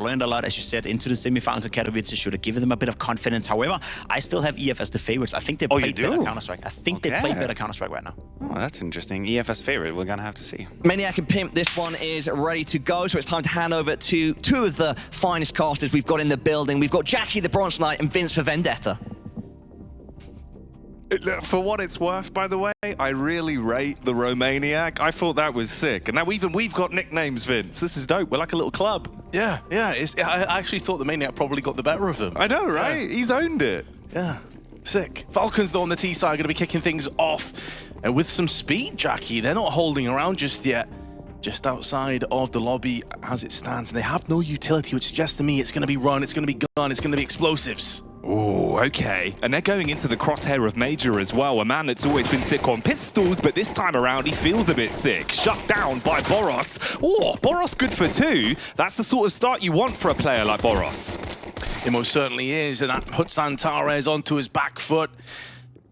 learned a lot, as you said, into the semifinals of Katowice. Should have given them a bit of confidence. However, I still have EF as the favorites. I think they play better Counter-Strike. I think they play better Counter-Strike right now. Oh, that's interesting. EF as favorite. We're going to have to see. Maniac and Pimp, this one is ready to go, so it's time to hand over to two of the finest casters we've got in the building. We've got Jackie the Bronze Knight and Vince for Vendetta. For what it's worth, by the way, I really rate the Romaniac. I thought that was sick. And now even we've got nicknames, Vince. This is dope. We're like a little club. Yeah. I actually thought the Maniac probably got the better of him. I know, right? Yeah. He's owned it. Yeah. Sick. Falcons, though, on the T side, are going to be kicking things off. And with some speed, Jackie, they're not holding around just yet. Just outside of the lobby as it stands. And they have no utility, which suggests to me it's going to be run, it's going to be gun, it's going to be explosives. Oh, okay. And they're going into the crosshair of Major as well. A man that's always been sick on pistols, but this time around he feels a bit sick. Shut down by BOROS. Oh, BOROS good for 2. That's the sort of start you want for a player like BOROS. It most certainly is, and that puts XANTARES onto his back foot.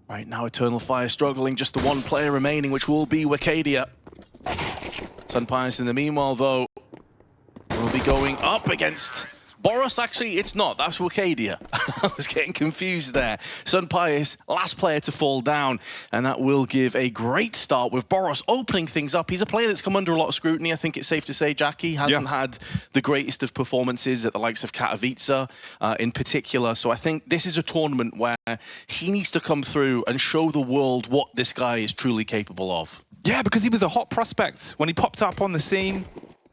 Right now, Eternal Fire struggling, just the one player remaining, which will be Wakadia. Sunpias in the meanwhile, though, will be going up against BOROS. Actually, it's not. That's Wakadia. I was getting confused there. Sunpias, last player to fall down, and that will give a great start with BOROS opening things up. He's a player that's come under a lot of scrutiny, I think it's safe to say, Jackie. Hasn't had the greatest of performances at the likes of Katowice in particular. So I think this is a tournament where he needs to come through and show the world what this guy is truly capable of. Yeah, because he was a hot prospect. When he popped up on the scene,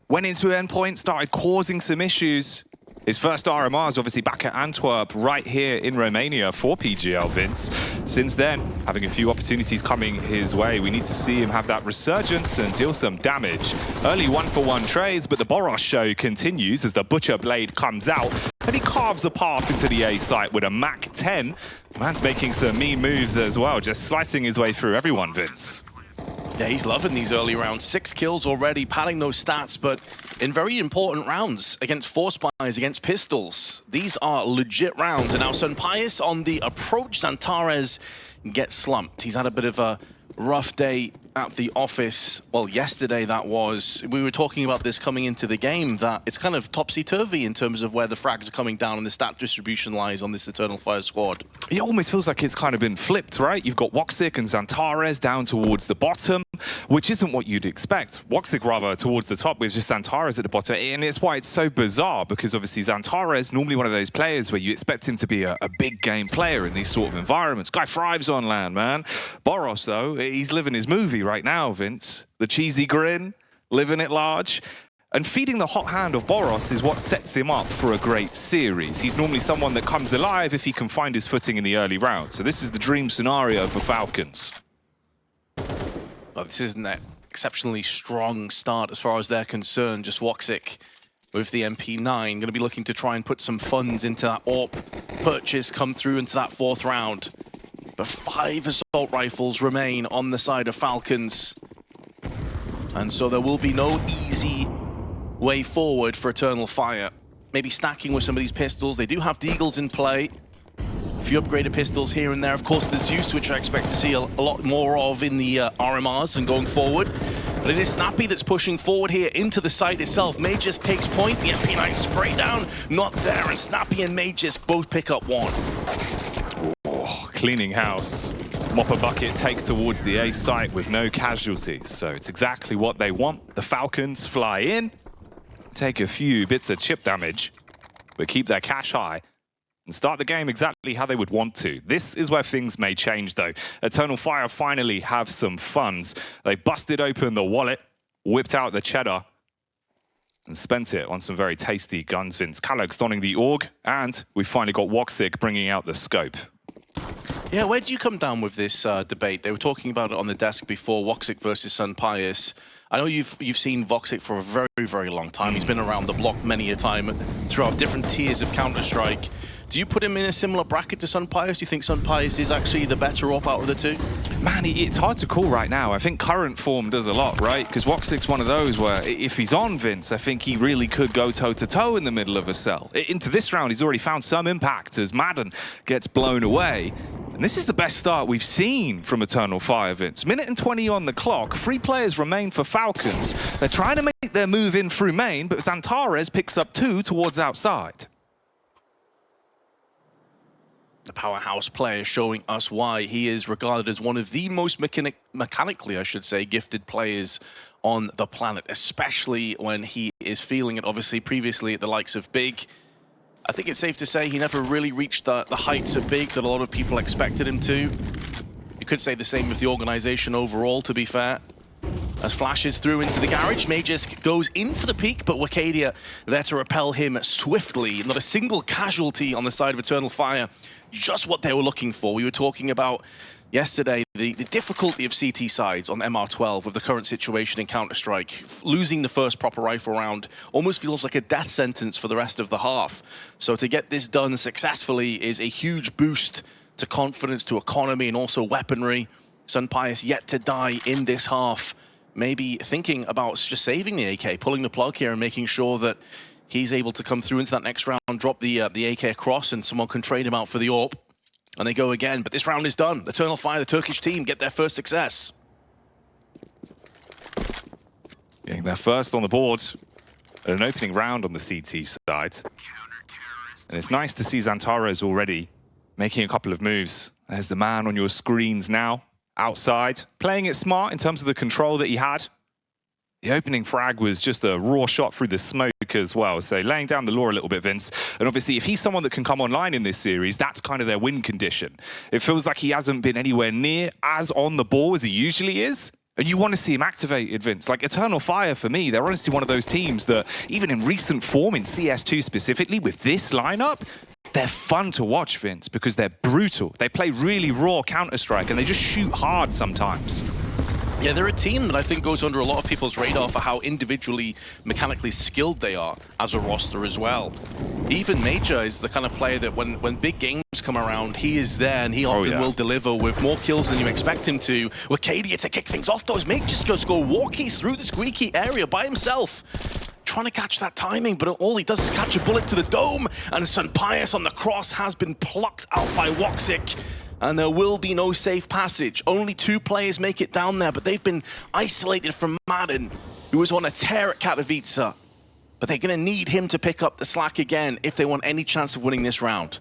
went into endpoint, started causing some issues. His first RMR is obviously back at Antwerp, right here in Romania for PGL, Vince. Since then, having a few opportunities coming his way, we need to see him have that resurgence and deal some damage. Early 1-for-1 trades, but the BOROS show continues as the Butcher Blade comes out, and he carves a path into the A site with a Mach 10. Man's making some mean moves as well, just slicing his way through everyone, Vince. Yeah, he's loving these early rounds. 6 kills already, padding those stats, but in very important rounds against Force Spies, against Pistols. These are legit rounds. And now Sunpias on the approach. XANTARES gets slumped. He's had a bit of a rough day at the office. Well, yesterday that was. We were talking about this coming into the game, that it's kind of topsy-turvy in terms of where the frags are coming down and the stat distribution lies on this Eternal Fire squad. It almost feels like it's kind of been flipped, right? You've got woxic and XANTARES down towards the bottom, which isn't what you'd expect. woxic rather towards the top with just XANTARES at the bottom. And it's why it's so bizarre, because obviously XANTARES, normally one of those players where you expect him to be a big game player in these sort of environments. Guy thrives on land, man. BOROS, though, he's living his movie right now, Vince. The cheesy grin, living it large. And feeding the hot hand of BOROS is what sets him up for a great series. He's normally someone that comes alive if he can find his footing in the early rounds. So this is the dream scenario for Falcons. Well, this isn't an exceptionally strong start as far as they're concerned. Just woxic with the MP9. Going to be looking to try and put some funds into that AWP purchase, come through into that 4th round. But 5 assault rifles remain on the side of Falcons. And so there will be no easy way forward for Eternal Fire. Maybe stacking with some of these pistols. They do have Deagles in play. A few upgraded pistols here and there. Of course, the Zeus, which I expect to see a lot more of in the RMRs and going forward. But it is Snappy that's pushing forward here into the site itself. Magus takes point. The MP9 spray down, not there. And Snappy and Magus both pick up 1. Oh, cleaning house. Mop a bucket, take towards the A site with no casualties. So it's exactly what they want. The Falcons fly in, take a few bits of chip damage, but keep their cash high and start the game exactly how they would want to. This is where things may change, though. Eternal Fire finally have some funds. They busted open the wallet, whipped out the cheddar, and spent it on some very tasty guns, Vince. Kalog's donning the AUG, and we finally got woxic bringing out the scope. Yeah, where do you come down with this debate? They were talking about it on the desk before, woxic versus Sunpias. I know you've seen woxic for a very, very long time. He's been around the block many a time throughout different tiers of Counter-Strike. Do you put him in a similar bracket to Sunpias? Do you think Sunpias is actually the better AWP out of the two? Man, it's hard to call right now. I think current form does a lot, right? Because woxic's one of those where if he's on, Vince, I think he really could go toe-to-toe in the middle of a cell. Into this round, he's already found some impact as Madden gets blown away. And And this is the best start we've seen from Eternal Fire, Vince. Minute and 20 on the clock. 3 players remain for Falcons. They're trying to make their move in through main, but XANTARES picks up 2 towards outside. The powerhouse player showing us why he is regarded as one of the most mechanically, I should say, gifted players on the planet, especially when he is feeling it. Obviously, previously at the likes of Big, I think it's safe to say he never really reached the heights of Big that a lot of people expected him to. You could say the same with the organization overall, to be fair. As flashes through into the garage, Magisk goes in for the peak, but Wakadia there to repel him swiftly. Not a single casualty on the side of Eternal Fire. Just what they were looking for. We were talking about yesterday the difficulty of CT sides on MR12 with the current situation in Counter-Strike. Losing the first proper rifle round almost feels like a death sentence for the rest of the half. So to get this done successfully is a huge boost to confidence, to economy, and also weaponry. Sunpius yet to die in this half. Maybe thinking about just saving the AK, pulling the plug here and making sure that he's able to come through into that next round, drop the AK across, and someone can trade him out for the AWP. And they go again, but this round is done. Eternal Fire, the Turkish team, get their first success. Getting their first on the board at an opening round on the CT side. And it's nice to see XANTARES already making a couple of moves. There's the man on your screens now, outside, playing it smart in terms of the control that he had. The opening frag was just a raw shot through the smoke as well. So laying down the law a little bit, Vince. And obviously, if he's someone that can come online in this series, that's kind of their win condition. It feels like he hasn't been anywhere near as on the ball as he usually is. And you want to see him activated, Vince. Like Eternal Fire, for me, they're honestly one of those teams that, even in recent form, in CS2 specifically, with this lineup, they're fun to watch, Vince, because they're brutal. They play really raw Counter-Strike, and they just shoot hard sometimes. Yeah, they're a team that I think goes under a lot of people's radar for how individually, mechanically skilled they are as a roster as well. Even Major is the kind of player that when big games come around, he is there and he often will deliver with more kills than you expect him to. Wakadia to kick things off, those Major just go walkies through the squeaky area by himself. Trying to catch that timing, but all he does is catch a bullet to the dome, and Sunpius on the cross has been plucked out by woxic. And there will be no safe passage. Only 2 players make it down there, but they've been isolated from Madden, who was on a tear at Katowice. But they're going to need him to pick up the slack again if they want any chance of winning this round.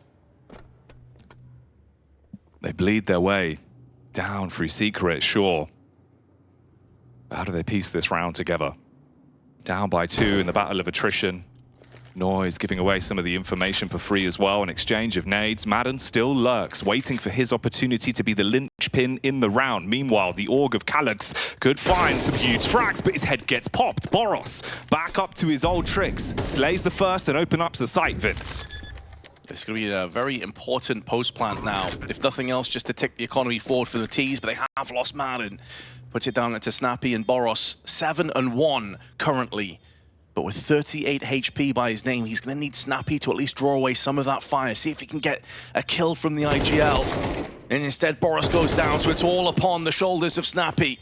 They bleed their way down through Secret, sure. But how do they piece this round together? Down by 2 in the battle of attrition. Noise giving away some of the information for free as well. An exchange of nades. Madden still lurks, waiting for his opportunity to be the linchpin in the round. Meanwhile, the Org of Calyx could find some huge frags, but his head gets popped. BOROS back up to his old tricks. Slays the first and opens up the site, Vince. It's going to be a very important post-plant now. If nothing else, just to take the economy forward for the T's, but they have lost Madden. Puts it down into Snappy and BOROS. 7-1 currently. But with 38 HP by his name, he's going to need Snappy to at least draw away some of that fire. See if he can get a kill from the IGL. And instead, BOROS goes down, so it's all upon the shoulders of Snappy.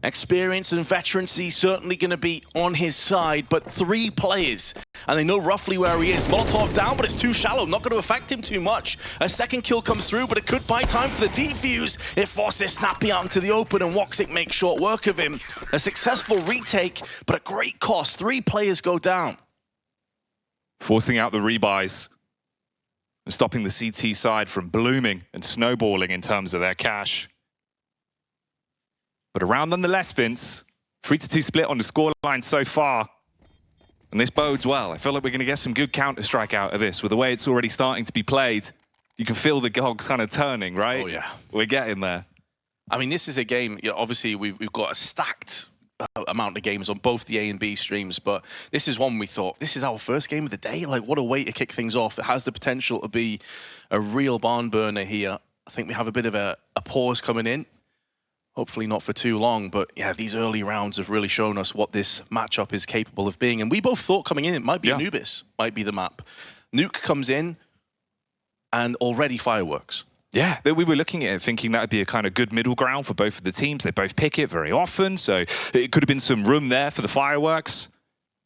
Experience and veterancy certainly going to be on his side, but 3 players, and they know roughly where he is. Molotov down, but it's too shallow, not going to affect him too much. A second kill comes through, but it could buy time for the defuse. It forces Snappy out into the open, and woxic makes short work of him. A successful retake, but at great cost. 3 players go down. Forcing out the rebuys and stopping the CT side from blooming and snowballing in terms of their cash. But a round nonetheless, Vince. 3-2 split on the scoreline so far. And this bodes well. I feel like we're going to get some good Counter-Strike out of this. With the way it's already starting to be played, you can feel the cogs kind of turning, right? Oh, yeah. We're getting there. I mean, this is a game, obviously, we've got a stacked amount of games on both the A and B streams, but this is one we thought, this is our first game of the day. Like, what a way to kick things off. It has the potential to be a real barn burner here. I think we have a bit of a pause coming in. Hopefully not for too long, but yeah, these early rounds have really shown us what this matchup is capable of being. And we both thought coming in, it might be Anubis, might be the map. Nuke comes in, and already fireworks. Yeah, we were looking at it thinking that would be a kind of good middle ground for both of the teams. They both pick it very often, so it could have been some room there for the fireworks.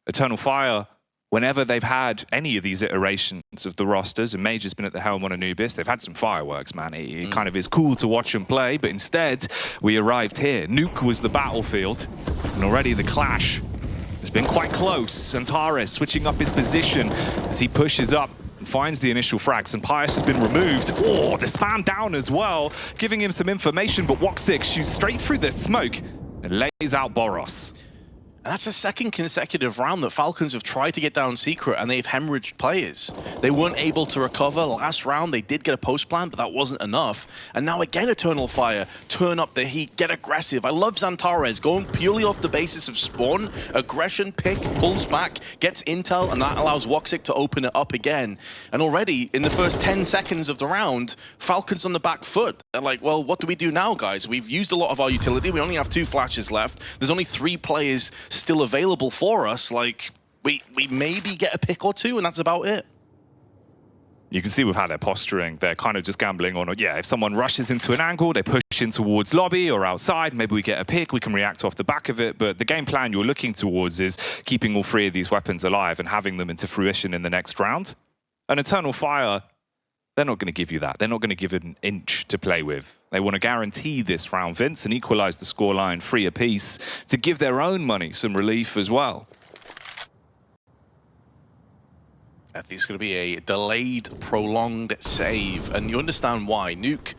Eternal Fire whenever they've had any of these iterations of the rosters, and Major's been at the helm on Anubis, they've had some fireworks, man. It kind of is cool to watch them play, but instead, we arrived here. Nuke was the battlefield, and already the clash has been quite close. XANTARES switching up his position as he pushes up and finds the initial frags, and Pyjamas has been removed. Oh, the spam down as well, giving him some information, but woxic shoots straight through the smoke and lays out BOROS. And that's the second consecutive round that Falcons have tried to get down secret and they've hemorrhaged players. They weren't able to recover. Last round, they did get a post plant, but that wasn't enough. And now again, Eternal Fire, turn up the heat, get aggressive. I love XANTARES going purely off the basis of spawn, aggression, pick, pulls back, gets intel, and that allows woxic to open it up again. And already, in the first 10 seconds of the round, Falcons on the back foot. They're like, well, what do we do now, guys? We've used a lot of our utility. We only have 2 flashes left. There's only 3 players still available for us. Like, we maybe get a pick or 2, and that's about it. You can see with how they're posturing, they're kind of just gambling on, yeah, if someone rushes into an angle, they push in towards lobby or outside, maybe we get a pick, we can react off the back of it. But the game plan you're looking towards is keeping all 3 of these weapons alive and having them into fruition in the next round. An Eternal Fire, they're not going to give you that. They're not going to give it an inch to play with. They want to guarantee this round, Vince, and equalize the scoreline 3 apiece to give their own money some relief as well. I think it's going to be a delayed, prolonged save, and you understand why. Nuke,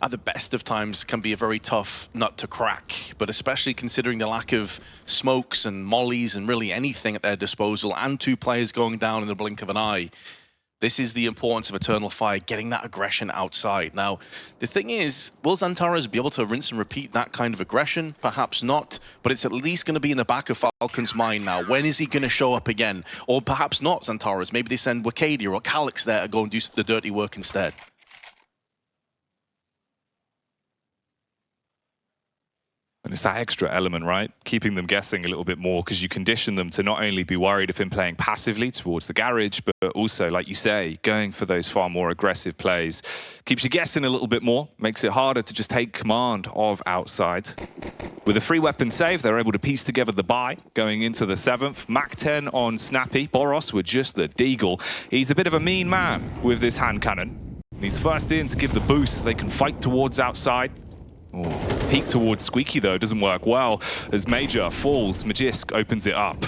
at the best of times, can be a very tough nut to crack, but especially considering the lack of smokes and mollies and really anything at their disposal, and 2 players going down in the blink of an eye. This is the importance of Eternal Fire, getting that aggression outside. Now, the thing is, will XANTARES be able to rinse and repeat that kind of aggression? Perhaps not, but it's at least going to be in the back of Falcon's mind now. When is he going to show up again? Or perhaps not XANTARES. Maybe they send Wakadia or Calix there to go and do the dirty work instead. And it's that extra element, right? Keeping them guessing a little bit more, because you condition them to not only be worried of him playing passively towards the garage, but also, like you say, going for those far more aggressive plays. Keeps you guessing a little bit more, makes it harder to just take command of outside. With a free weapon save, they're able to piece together the buy going into the 7th. Mach 10 on Snappy. BOROS with just the deagle. He's a bit of a mean man with this hand cannon. He's first in to give the boost so they can fight towards outside. Oh, peek towards Squeaky, though, doesn't work well. As Major falls, Magisk opens it up.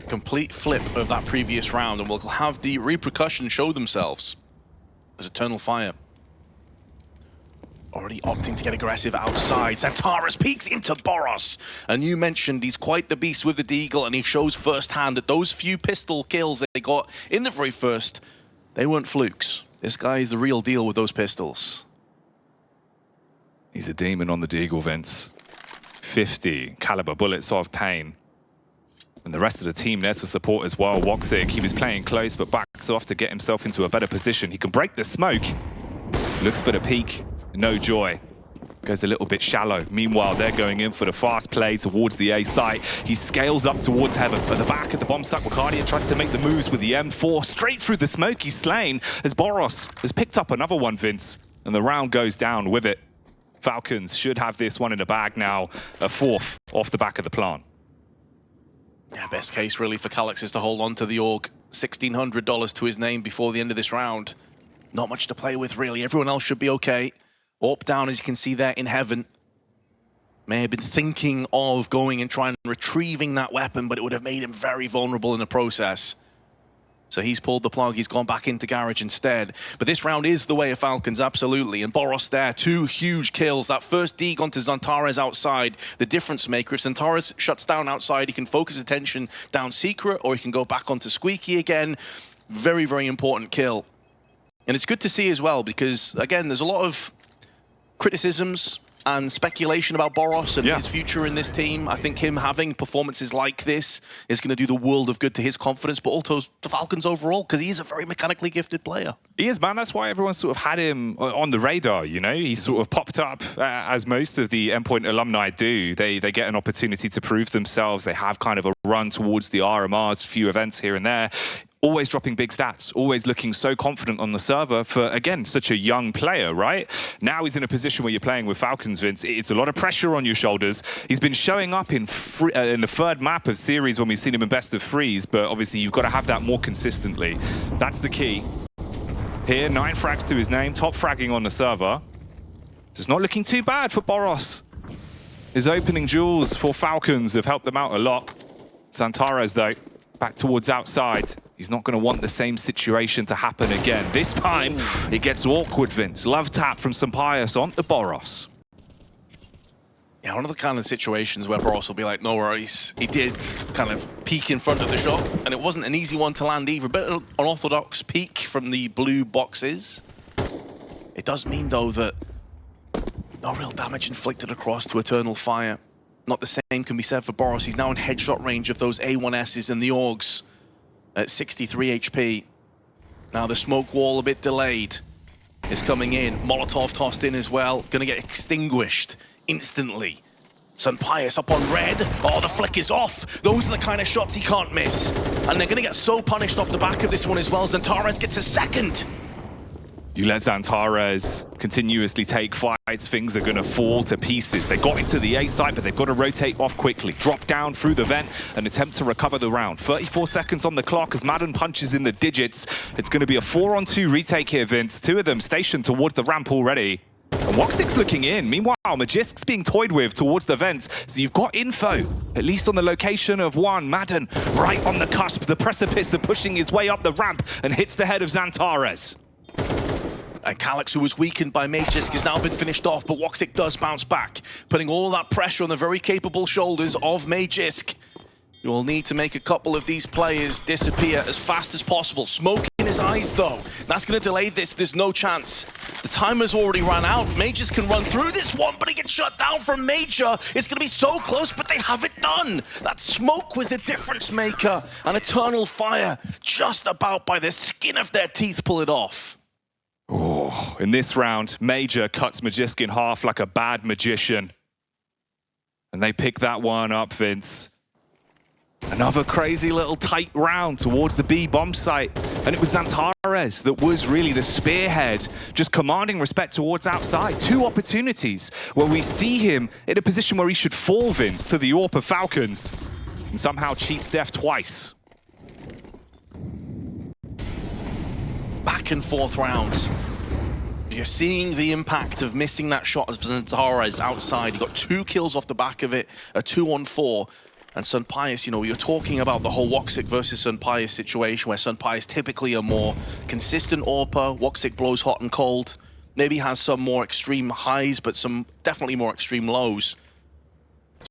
Complete flip of that previous round, and we'll have the repercussions show themselves as Eternal Fire. Already opting to get aggressive outside. XANTARES peeks into BOROS. And you mentioned he's quite the beast with the deagle, and he shows firsthand that those few pistol kills that they got in the very first, they weren't flukes. This guy is the real deal with those pistols. He's a demon on the deagle, Vince. 50 caliber bullets of pain. And the rest of the team there to support as well. woxic, he was playing close, but backs off to get himself into a better position. He can break the smoke. Looks for the peak. No joy. Goes a little bit shallow. Meanwhile, they're going in for the fast play towards the A site. He scales up towards heaven. At the back of the bomb site, Wakadia tries to make the moves with the M4. Straight through the smoke, he's slain. As BOROS has picked up another one, Vince. And the round goes down with it. Falcons should have this one in the bag now. A 4th off the back of the plant. Yeah, best case really for Calix is to hold on to the AUG. $1,600 to his name before the end of this round. Not much to play with, really. Everyone else should be okay. AWP down, as you can see there in heaven. May have been thinking of going and trying and retrieving that weapon, but it would have made him very vulnerable in the process. So he's pulled the plug, he's gone back into garage instead. But this round is the way of Falcons, absolutely. And BOROS there, 2 huge kills. That first deg onto XANTARES outside, the difference maker. If XANTARES shuts down outside, he can focus attention down secret, or he can go back onto Squeaky again. Very, very important kill. And it's good to see as well, because, again, there's a lot of criticisms and speculation about BOROS and his future in this team. I think him having performances like this is going to do the world of good to his confidence, but also to Falcons overall, because he's a very mechanically gifted player. He is, man. That's why everyone sort of had him on the radar, you know? He sort of popped up, as most of the Endpoint alumni do. They get an opportunity to prove themselves. They have kind of a run towards the RMRs, a few events here and there. always dropping big stats, always looking so confident on the server for, again, such a young player, right? Now he's in a position where you're playing with Falcons, Vince. It's a lot of pressure on your shoulders. He's been showing up in the third map of series when we've seen him in best of threes, but obviously you've got to have that more consistently. That's the key. Here, 9 frags to his name, top fragging on the server. It's not looking too bad for BOROS. His opening duels for Falcons have helped them out a lot. XANTARES, though, back towards outside. He's not going to want the same situation to happen again. This time, it gets awkward, Vince. Love tap from Pyjamas on the BOROS. Yeah, one of the kind of situations where BOROS will be like, no worries. He did kind of peek in front of the shot, and it wasn't an easy one to land either. A bit of an unorthodox peek from the blue boxes. It does mean, though, that no real damage inflicted across to Eternal Fire. Not the same can be said for BOROS. He's now in headshot range of those A1Ss and the Augs at 63 HP. Now the smoke wall a bit delayed is coming in. Molotov tossed in as well. Gonna get extinguished instantly. Pyjamas up on red. Oh, the flick is off. Those are the kind of shots he can't miss. And they're gonna get so punished off the back of this one as well. XANTARES gets a second. You let XANTARES continuously take fights, things are going to fall to pieces. They got into the A site, but they've got to rotate off quickly. Drop down through the vent and attempt to recover the round. 34 seconds on the clock as Madden punches in the digits. It's going to be a 4-on-2 retake here, Vince. 2 of them stationed towards the ramp already. And woxic's looking in. Meanwhile, Magisk's being toyed with towards the vents. So you've got info, at least on the location of one. Madden right on the cusp, the precipice of pushing his way up the ramp and hits the head of XANTARES. And Calyx, who was weakened by Magisk, has now been finished off, but woxic does bounce back, putting all that pressure on the very capable shoulders of Magisk. You will need to make a couple of these players disappear as fast as possible. Smoke in his eyes, though. That's going to delay this. There's no chance. The timer's already run out. Magisk can run through this one, but he gets shut down from Major. It's going to be so close, but they have it done. That smoke was the difference maker. And Eternal Fire, just about by the skin of their teeth, pull it off. Oh, in this round, Major cuts Magisk in half like a bad magician. And they pick that one up, Vince. Another crazy little tight round towards the B bomb site. And it was XANTARES that was really the spearhead, just commanding respect towards outside. 2 opportunities where we see him in a position where he should fall, Vince, to the AWP of Falcons. And somehow cheats death twice. Back and forth rounds. You're seeing the impact of missing that shot as XANTARES outside. He got 2 kills off the back of it, a 2-on-4. And Pyjamas, you know, you're talking about the whole woxic versus Pyjamas situation where Pyjamas typically a more consistent AWPer. Woxic blows hot and cold. Maybe has some more extreme highs, but some definitely more extreme lows.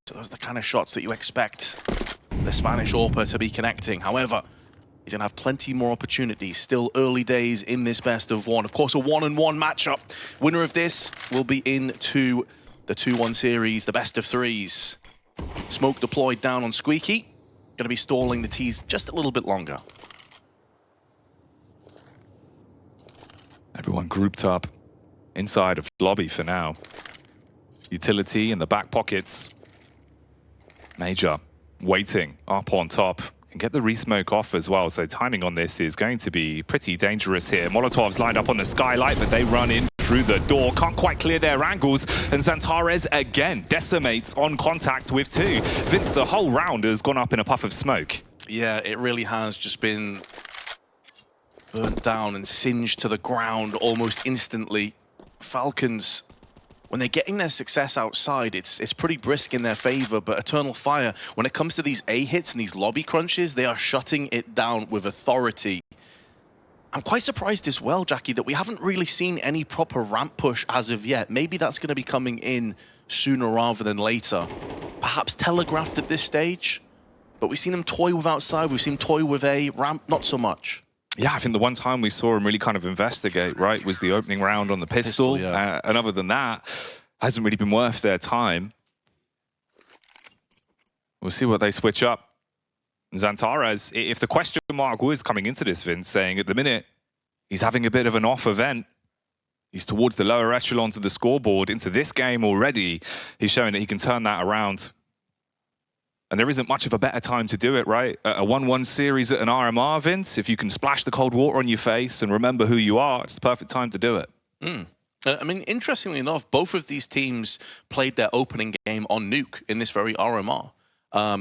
So those are the kind of shots that you expect the Spanish AWPer to be connecting. However, he's going to have plenty more opportunities. Still early days in this best of 1. Of course, a 1-on-1 matchup. Winner of this will be into the 2-1 series, the best of 3s. Smoke deployed down on Squeaky. Going to be stalling the T's just a little bit longer. Everyone grouped up inside of lobby for now. Utility in the back pockets. Major waiting up on top. Can get the re-smoke off as well, so timing on this is going to be pretty dangerous here. Molotov's lined up on the skylight, but they run in through the door. Can't quite clear their angles, and XANTARES again decimates on contact with 2. Vince, the whole round has gone up in a puff of smoke. Yeah, it really has just been burnt down and singed to the ground almost instantly. Falcons, when they're getting their success outside, it's pretty brisk in their favor, but Eternal Fire, when it comes to these A hits and these lobby crunches, they are shutting it down with authority. I'm quite surprised as well, Jackie, that we haven't really seen any proper ramp push as of yet. Maybe that's going to be coming in sooner rather than later. Perhaps telegraphed at this stage, but we've seen them toy with outside, we've seen toy with A, ramp, not so much. Yeah, I think the one time we saw him really kind of investigate, right, was the opening round on the pistol. Yeah. And other than that, hasn't really been worth their time. We'll see what they switch up. XANTARES, if the question mark was coming into this, Vince, saying at the minute, he's having a bit of an off event. He's towards the lower echelons of the scoreboard into this game already. He's showing that he can turn that around. And there isn't much of a better time to do it, right? A 1-1 series at an RMR, Vince, if you can splash the cold water on your face and remember who you are, it's the perfect time to do it. I mean, interestingly enough, both of these teams played their opening game on Nuke in this very RMR.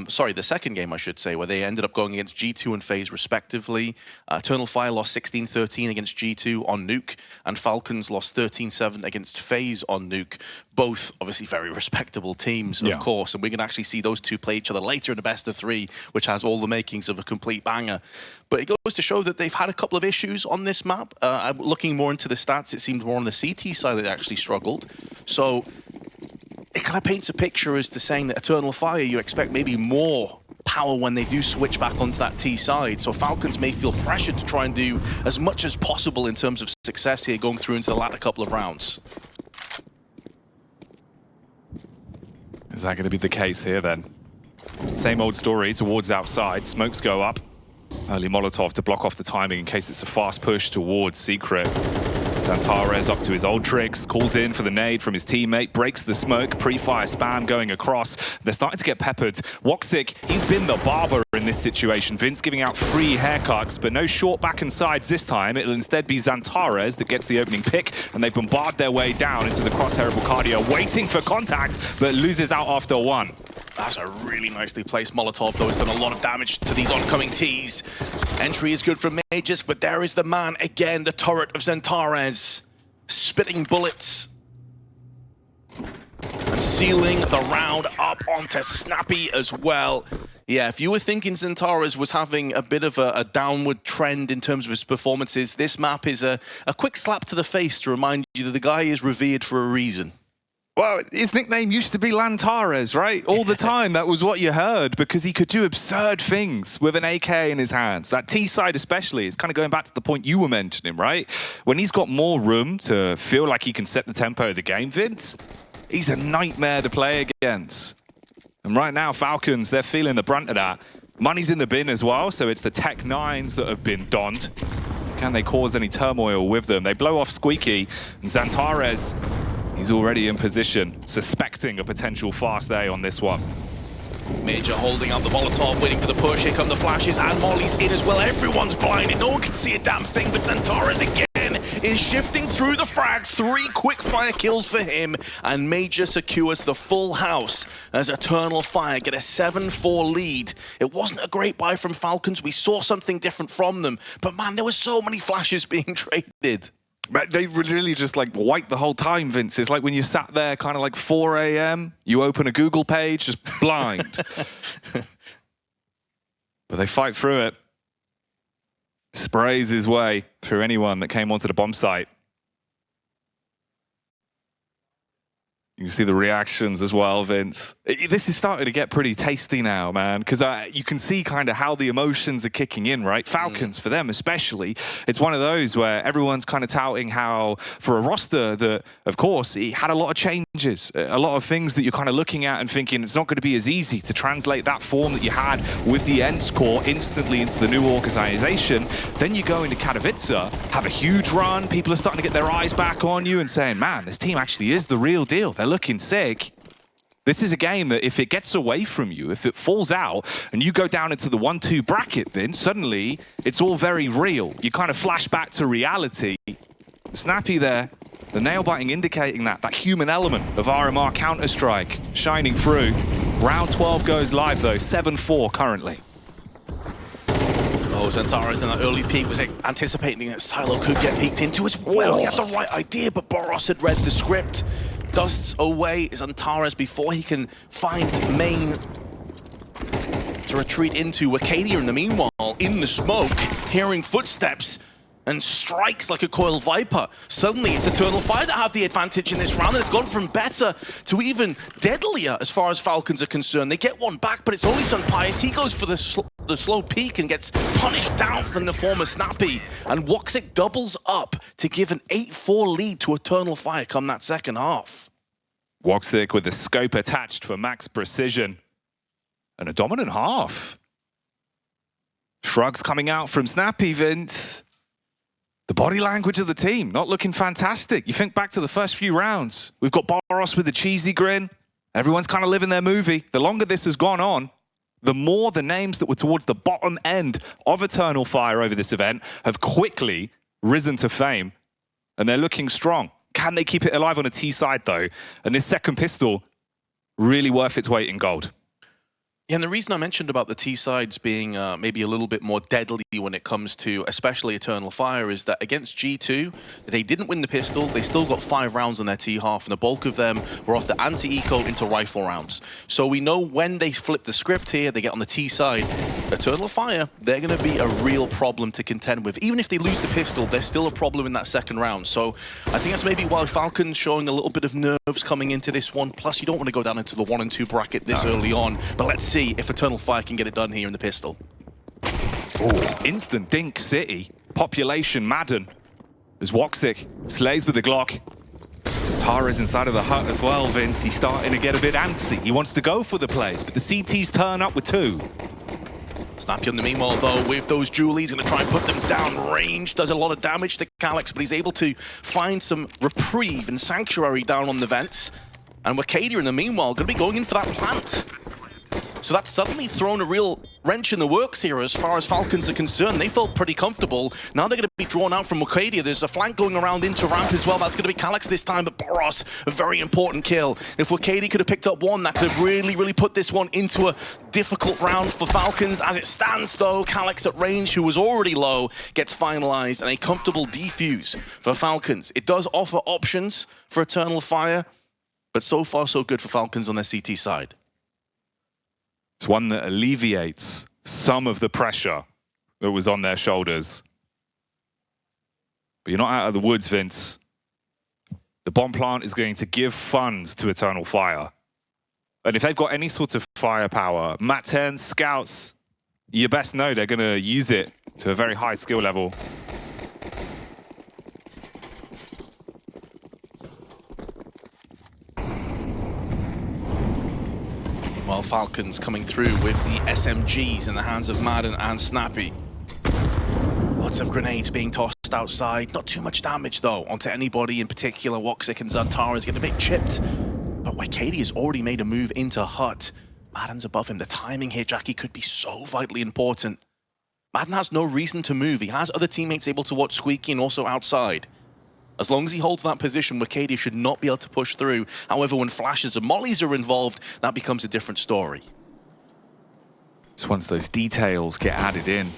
Sorry, the second game, I should say, where they ended up going against G2 and FaZe respectively. Eternal Fire lost 16-13 against G2 on Nuke, and Falcons lost 13-7 against FaZe on Nuke. Both, obviously, very respectable teams, of course, and we can actually see those two play each other later in the best of 3, which has all the makings of a complete banger. But it goes to show that they've had a couple of issues on this map. Looking more into the stats, it seemed more on the CT side that they actually struggled. So it kind of paints a picture as to saying that Eternal Fire, you expect maybe more power when they do switch back onto that T side. So Falcons may feel pressured to try and do as much as possible in terms of success here going through into the latter couple of rounds. Is that going to be the case here then? Same old story towards outside. Smokes go up. Early Molotov to block off the timing in case it's a fast push towards Secret. XANTARES up to his old tricks, calls in for the nade from his teammate, breaks the smoke, pre-fire spam going across. They're starting to get peppered. woxic, he's been the barber in this situation. Vince giving out free haircuts, but no short back and sides this time. It'll instead be XANTARES that gets the opening pick, and they bombard their way down into the crosshair of Bucharest, waiting for contact, but loses out after 1. That's a really nicely placed Molotov, though. It's done a lot of damage to these oncoming Ts. Entry is good from Majors, but there is the man again, the turret of XANTARES. Spitting bullets. And sealing the round up onto Snappy as well. Yeah, if you were thinking XANTARES was having a bit of a downward trend in terms of his performances, this map is a quick slap to the face to remind you that the guy is revered for a reason. Well, his nickname used to be Lantares, right? All the time, that was what you heard, because he could do absurd things with an AK in his hands. That T-side especially is kind of going back to the point you were mentioning, right? When he's got more room to feel like he can set the tempo of the game, Vince, he's a nightmare to play against. And right now, Falcons, they're feeling the brunt of that. Money's in the bin as well, so it's the Tech 9s that have been donned. Can they cause any turmoil with them? They blow off Squeaky, and XANTARES, he's already in position, suspecting a potential fast A on this one. Major holding up the Molotov, waiting for the push. Here come the flashes, and Molly's in as well. Everyone's blinded. No one can see a damn thing, but XANTARES again is shifting through the frags. 3 quick fire kills for him, and Major secures the full house as Eternal Fire get a 7-4 lead. It wasn't a great buy from Falcons. We saw something different from them, but man, there were so many flashes being traded. They really just like white the whole time, Vince. It's like when you sat there kind of like 4 AM, you open a Google page, just blind. But they fight through it. Sprays his way through anyone that came onto the bomb site. You can see the reactions as well, Vince. This is starting to get pretty tasty now, man, because you can see kind of how the emotions are kicking in, right? Falcons, for them especially, it's one of those where everyone's kind of touting how, for a roster that, of course, it had a lot of changes, a lot of things that you're kind of looking at and thinking it's not going to be as easy to translate that form that you had with the Ents core instantly into the new organization. Then you go into Katowice, have a huge run, people are starting to get their eyes back on you and saying, man, this team actually is the real deal. They're looking sick. This is a game that if it gets away from you, if it falls out, and you go down into the 1-2 bracket, Vince, suddenly it's all very real. You kind of flash back to reality. Snappy there, the nail-biting indicating that human element of RMR Counter-Strike shining through. Round 12 goes live though, 7-4 currently. Oh, XANTARES in that early peek was anticipating that Silo could get peeked into as well. He had the right idea, but BOROS had read the script. Dusts away XANTARES before he can find main to retreat into. Acadia in the meanwhile, in the smoke, hearing footsteps, and strikes like a coiled viper. Suddenly it's Eternal Fire that have the advantage in this round, and it's gone from better to even deadlier as far as Falcons are concerned. They get one back, but it's only Sunpius. He goes for the slow peak and gets punished down from the former Snappy. And woxic doubles up to give an 8-4 lead to Eternal Fire come that second half. woxic with the scope attached for max precision. And a dominant half. Shrugs coming out from Snappy, Vince. The body language of the team, not looking fantastic. You think back to the first few rounds. We've got BOROS with the cheesy grin. Everyone's kind of living their movie. The longer this has gone on, the more the names that were towards the bottom end of Eternal Fire over this event have quickly risen to fame, and they're looking strong. Can they keep it alive on a T side, though? And this second pistol, really worth its weight in gold. Yeah, and the reason I mentioned about the T-sides being maybe a little bit more deadly when it comes to especially Eternal Fire is that against G2, they didn't win the pistol, they still got 5 rounds on their T-half, and the bulk of them were off the anti-eco into rifle rounds. So we know when they flip the script here, they get on the T-side, Eternal Fire, they're going to be a real problem to contend with. Even if they lose the pistol, they're still a problem in that second round. So I think that's maybe why Falcons showing a little bit of nerves coming into this one. Plus, you don't want to go down into the 1 and 2 bracket this early on, but let's see if Eternal Fire can get it done here in the pistol. Ooh, instant Dink City. Population Madden. As woxic slays with the Glock. XANTARES inside of the hut as well, Vince. He's starting to get a bit antsy. He wants to go for the plays, but the CTs turn up with 2. Snappy on the meanwhile, though, with those Julies, going to try and put them down range. Does a lot of damage to Calyx, but he's able to find some reprieve and sanctuary down on the vents. And woxic in the meanwhile going to be going in for that plant. So that's suddenly thrown a real wrench in the works here as far as Falcons are concerned. They felt pretty comfortable. Now they're going to be drawn out from woxic. There's a flank going around into ramp as well. That's going to be Calyx this time, but BOROS, a very important kill. If woxic could have picked up one, that could have really put this one into a difficult round for Falcons. As it stands, though, Calyx at range, who was already low, gets finalized, and a comfortable defuse for Falcons. It does offer options for Eternal Fire, but so far so good for Falcons on their CT side. It's one that alleviates some of the pressure that was on their shoulders. But you're not out of the woods, Vince. The bomb plant is going to give funds to Eternal Fire. And if they've got any sort of firepower, Mat 10, scouts, you best know they're going to use it to a very high skill level. Well, Falcons coming through with the SMGs in the hands of Madden and Snappy. Lots of grenades being tossed outside. Not too much damage, though, onto anybody in particular. woxic and XANTARES get a bit chipped. But woxic has already made a move into hut. Madden's above him. The timing here, Jackie, could be so vitally important. Madden has no reason to move. He has other teammates able to watch Squeaky and also outside. As long as he holds that position, woxic should not be able to push through. However, when flashes and mollies are involved, that becomes a different story. So once those details get added in,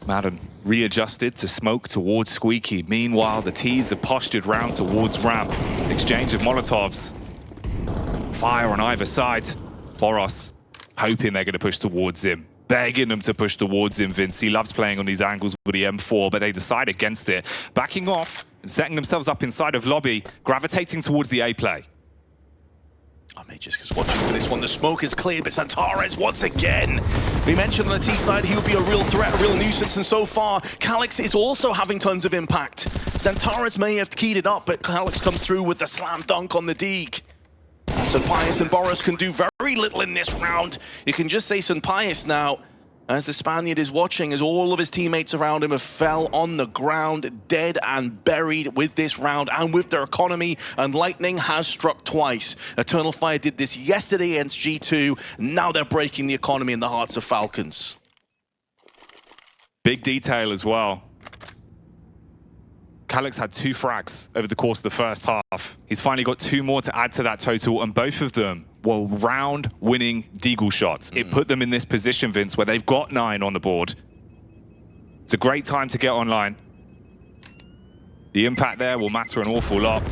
Madden readjusted to smoke towards Squeaky. Meanwhile, the T's are postured round towards ramp. Exchange of Molotovs. Fire on either side. BOROS hoping they're going to push towards him. Begging them to push towards him, Vince. He loves playing on these angles with the M4, but they decide against it. Backing off and setting themselves up inside of lobby, gravitating towards the A play. Oh, Major's just watching for this one. The smoke is cleared, but XANTARES once again. We mentioned on the T side he would be a real threat, a real nuisance, and so far, Calyx is also having tons of impact. XANTARES may have keyed it up, but Calyx comes through with the slam dunk on the Deke. SunPyjas and BOROS can do very little in this round. You can just say SunPyjas now, as the Spaniard is watching, as all of his teammates around him have fell on the ground, dead and buried with this round and with their economy, and lightning has struck twice. Eternal Fire did this yesterday against G2, now they're breaking the economy in the hearts of Falcons. Big detail as well. Calyx had 2 frags over the course of the first half. He's finally got 2 more to add to that total, and both of them were round-winning deagle shots. It put them in this position, Vince, where they've got 9 on the board. It's a great time to get online. The impact there will matter an awful lot.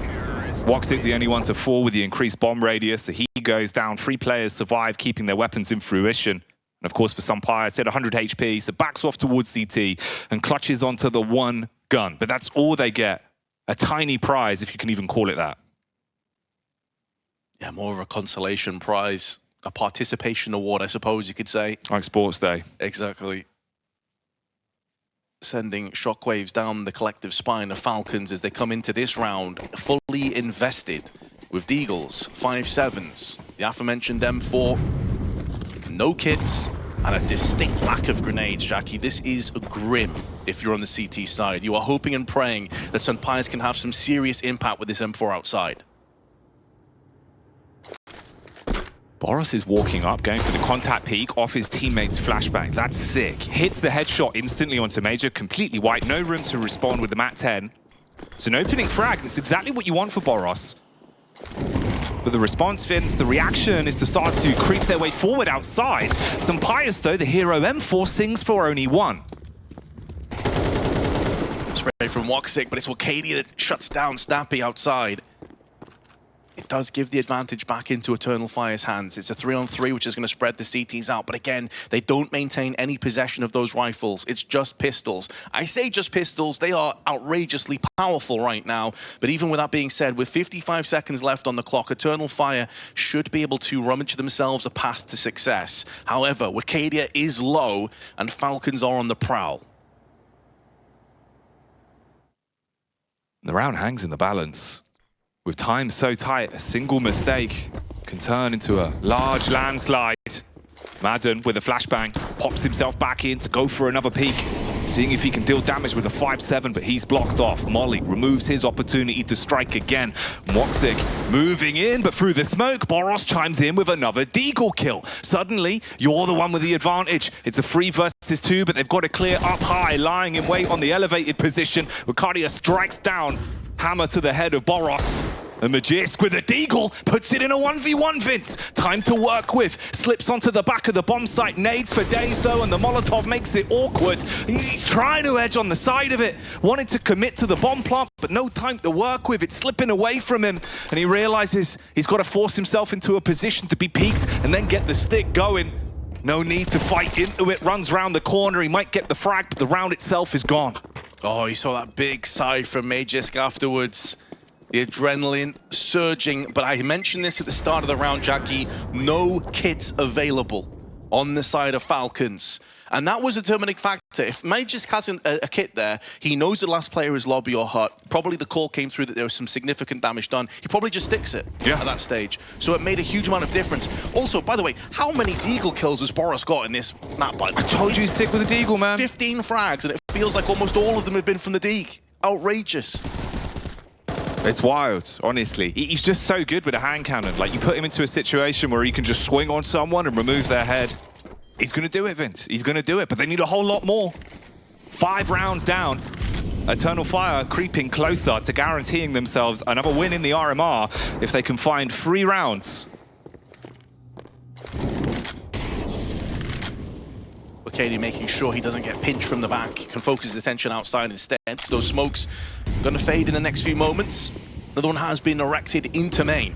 woxic the only one to fall with the increased bomb radius, so he goes down. 3 players survive, keeping their weapons in fruition. And of course, for SunPyjas, at 100 HP, so backs off towards CT and clutches onto the 1 gun. But that's all they get. A tiny prize, if you can even call it that. Yeah, more of a consolation prize, a participation award, I suppose you could say. Like Sports Day. Exactly. Sending shockwaves down the collective spine of Falcons as they come into this round fully invested with Deagles, 5.7s, the aforementioned M4, no kits, and a distinct lack of grenades, Jackie. This is grim if you're on the CT side. You are hoping and praying that SunPyjas can have some serious impact with this M4 outside. BOROS is walking up, going for the contact peek off his teammate's flashbang. That's sick. Hits the headshot instantly onto Major, completely white. No room to respond with the MAT 10. It's an opening frag. It's exactly what you want for BOROS. But the response, Vince, the reaction is to start to creep their way forward outside. XANTARES, though, the hero M4 sings for only one. Spray from woxic, but it's wokadia that shuts down Snappy outside. It does give the advantage back into Eternal Fire's hands. It's a 3-on-3, which is going to spread the CTs out. But again, they don't maintain any possession of those rifles. It's just pistols. I say just pistols. They are outrageously powerful right now. But even with that being said, with 55 seconds left on the clock, Eternal Fire should be able to rummage themselves a path to success. However, wokadia is low, and Falcons are on the prowl. The round hangs in the balance. With time so tight, a single mistake can turn into a large landslide. Madden, with a flashbang, pops himself back in to go for another peek, seeing if he can deal damage with a 5-7, but he's blocked off. Molly removes his opportunity to strike again. woxic moving in, but through the smoke, BOROS chimes in with another deagle kill. Suddenly, you're the one with the advantage. It's a 3 versus 2, but they've got to clear up high, lying in wait on the elevated position. wokadia strikes down, hammer to the head of BOROS. And Magisk with a deagle puts it in a 1v1, Vince. Time to work with. Slips onto the back of the bomb site. Nades for days, though, and the Molotov makes it awkward. He's trying to edge on the side of it. Wanted to commit to the bomb plant, but no time to work with. It's slipping away from him. And he realizes he's got to force himself into a position to be peaked and then get the stick going. No need to fight into it. Runs round the corner. He might get the frag, but the round itself is gone. Oh, you saw that big sigh from Magisk afterwards. The adrenaline surging, but I mentioned this at the start of the round, Jackie. No kits available on the side of Falcons. And that was a determining factor. If Magisk hasn't a kit there, he knows the last player is lobby or hut. Probably the call came through that there was some significant damage done. He probably just sticks it at that stage. So it made a huge amount of difference. Also, by the way, how many deagle kills has BOROS got in this map? I told you he's sick with the deagle, man. 15 frags, and it feels like almost all of them have been from the deag. Outrageous. It's wild, honestly. He's just so good with a hand cannon. Like, you put him into a situation where he can just swing on someone and remove their head. He's going to do it, Vince. He's going to do it, but they need a whole lot more. 5 rounds down. Eternal Fire creeping closer to guaranteeing themselves another win in the RMR if they can find 3 rounds. wokadia making sure he doesn't get pinched from the back, can focus his attention outside instead. Those smokes going to fade in the next few moments. Another one has been erected into main.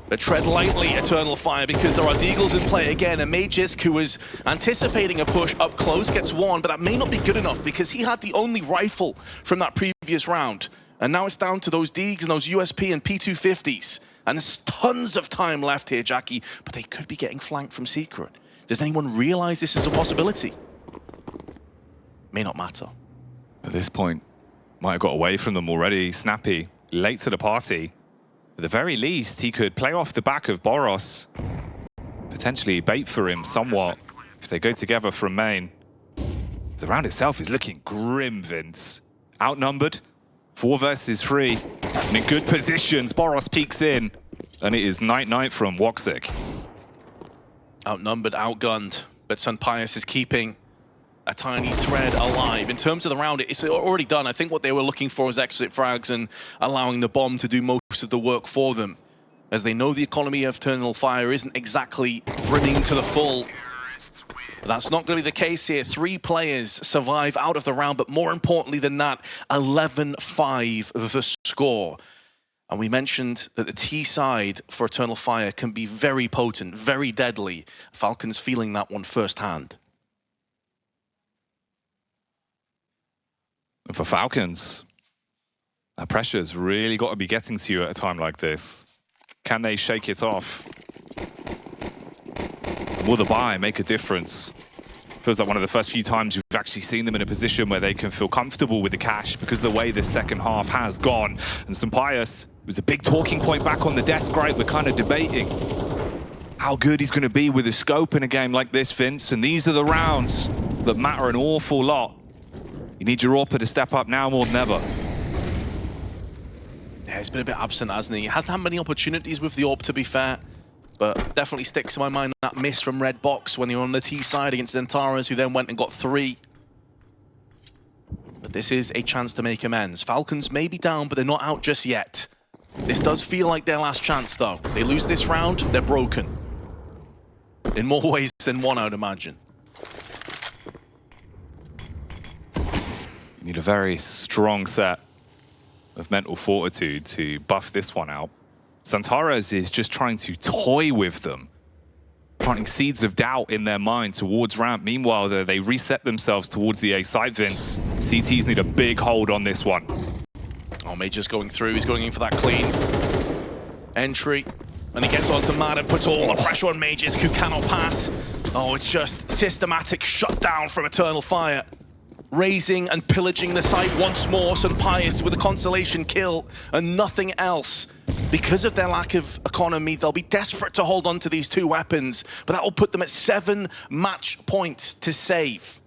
But tread lightly, Eternal Fire, because there are deagles in play again, and Magisk, who was anticipating a push up close, gets one, but that may not be good enough because he had the only rifle from that previous round. And now it's down to those deags and those USP and P250s. And there's tons of time left here, Jackie, but they could be getting flanked from Secret. Does anyone realize this is a possibility? May not matter. At this point, might have got away from them already. Snappy, late to the party. At the very least, he could play off the back of BOROS. Potentially bait for him somewhat if they go together from main. The round itself is looking grim, Vince. Outnumbered, 4 versus 3. And in good positions, BOROS peeks in. And it is night-night from woxic. Outnumbered, outgunned, but XANTARES is keeping a tiny thread alive. In terms of the round, it's already done. I think what they were looking for was exit frags and allowing the bomb to do most of the work for them, as they know the economy of Eternal Fire isn't exactly brimming to the full. But that's not going to be the case here. 3 players survive out of the round, but more importantly than that, 11-5 the score. And we mentioned that the T side for Eternal Fire can be very potent, very deadly. Falcons feeling that one firsthand. And for Falcons, that pressure's really got to be getting to you at a time like this. Can they shake it off? Will the buy make a difference? Feels like one of the first few times you've actually seen them in a position where they can feel comfortable with the cash because of the way this second half has gone. And XANTARES was a big talking point back on the desk, right? We're kind of debating how good he's going to be with a scope in a game like this, Vince. And these are the rounds that matter an awful lot. You need your AWPer to step up now more than ever. Yeah, he's been a bit absent, hasn't he? He hasn't had many opportunities with the AWP, to be fair. But definitely sticks in my mind that miss from Red Box when they were on the T side against XANTARES, who then went and got 3. But this is a chance to make amends. Falcons may be down, but they're not out just yet. This does feel like their last chance, though. They lose this round, they're broken. In more ways than one, I would imagine. You need a very strong set of mental fortitude to buff this one out. XANTARES is just trying to toy with them, planting seeds of doubt in their mind towards ramp. Meanwhile, they reset themselves towards the A site, Vince. CTs need a big hold on this one. Oh, Major's going through. He's going in for that clean entry. And he gets onto Mad and puts all the pressure on Majors, who cannot pass. Oh, it's just systematic shutdown from Eternal Fire. Raising and pillaging the site once more. St. Pius with a consolation kill and nothing else. Because of their lack of economy, they'll be desperate to hold on to these 2 weapons, but that will put them at 7 match points to save.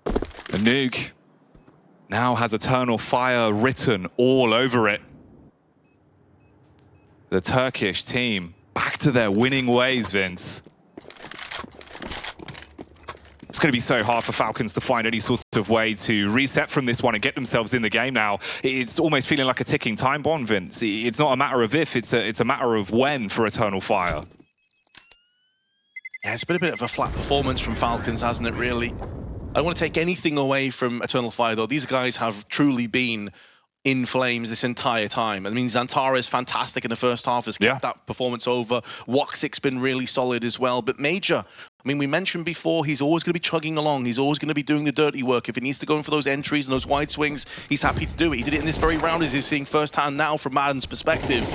The Nuke now has Eternal Fire written all over it. The Turkish team back to their winning ways, Vince. It's going to be so hard for Falcons to find any sort of way to reset from this one and get themselves in the game now. It's almost feeling like a ticking time bomb, Vince. It's not a matter of if, it's a matter of when for Eternal Fire. Yeah, it's been a bit of a flat performance from Falcons, hasn't it, really? I don't want to take anything away from Eternal Fire, though. These guys have truly been in flames this entire time. I mean, XANTARES fantastic in the first half, has kept that performance over. Woxic's been really solid as well. But Major, I mean, we mentioned before, he's always going to be chugging along. He's always going to be doing the dirty work. If he needs to go in for those entries and those wide swings, he's happy to do it. He did it in this very round, as he's seeing firsthand now from Madden's perspective.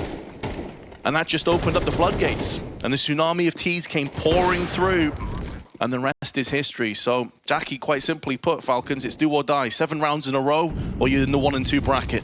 And that just opened up the floodgates. And the tsunami of T's came pouring through. And the rest is history. So, Jackie, quite simply put, Falcons, it's do or die. 7 rounds in a row, or you're in the 1 and 2 bracket.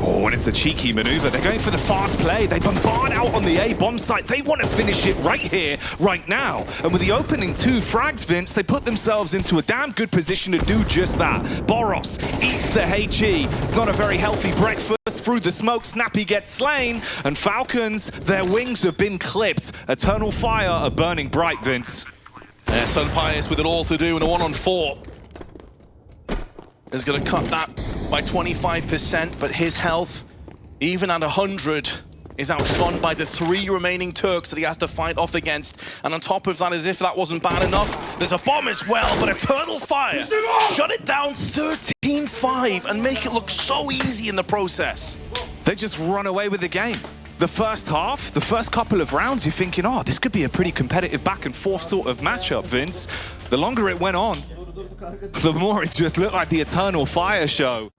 Oh, and it's a cheeky maneuver. They're going for the fast play. They bombard out on the A bomb site. They want to finish it right here, right now. And with the opening 2 frags, Vince, they put themselves into a damn good position to do just that. BOROS eats the HE. It's not a very healthy breakfast. Through the smoke, Snappy gets slain. And Falcons, their wings have been clipped. Eternal Fire are burning bright, Vince. Yeah, St. Pius with it all to do in a 1-on-4. Is going to cut that by 25%, but his health, even at 100, is outshone by the 3 remaining Turks that he has to fight off against. And on top of that, as if that wasn't bad enough, there's a bomb as well, but Eternal Fire shut it down 13-5 and make it look so easy in the process. They just run away with the game. The first half, the first couple of rounds, you're thinking, oh, this could be a pretty competitive back and forth sort of matchup, Vince. The longer it went on, the more it just looked like the Eternal Fire show.